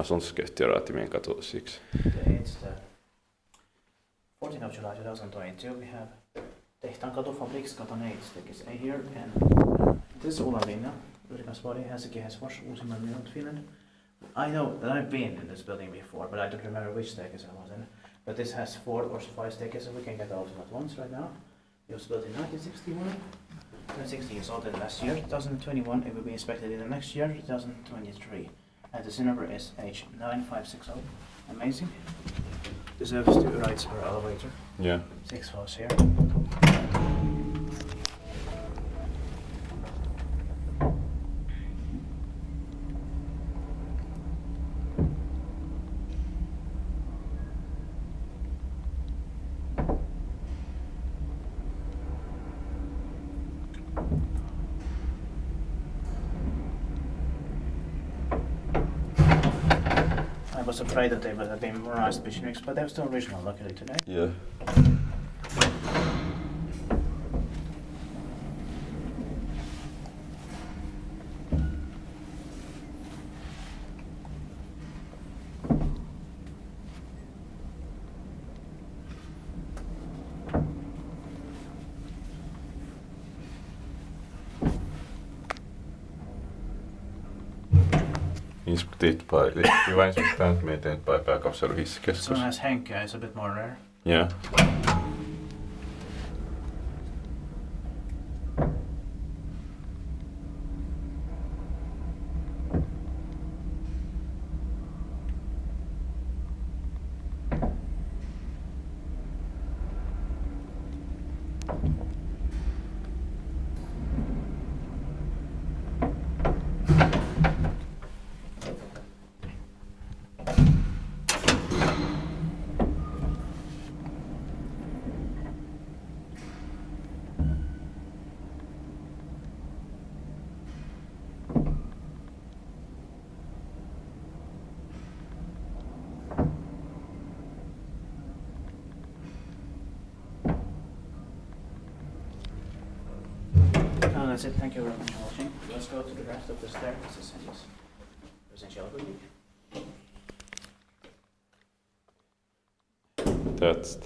Sånt Tehtaankatu siksi. It's the 14th of July 2022. We have Tehtaankatu Fabriksgatan 8 stakes A here, and this is Ulan linja, Yrjönkäsvuori, Helsinki, Helsingfors, Uusimaa, Finland. I know that I've been in this building before, but I don't remember which staircase I was in. But this has 4 or 5 staircases, so we can get all of them at once right now. It was built in 1961. 60 years old in last year, 2021. It will be inspected in the next year, 2023. And the number is H9560. Amazing. Deserves 2 rides per elevator. Yeah. 6 floors here. I was afraid that they would have been modernized missionaries, but they're still original luckily today. Yeah. Vi var inspektant med ett pääkapselu hissikeskus. This one has Henke, it's a bit more rare. Yeah. That's it, thank you very much for watching. Let's go to the rest of the staircases and just residential building. That's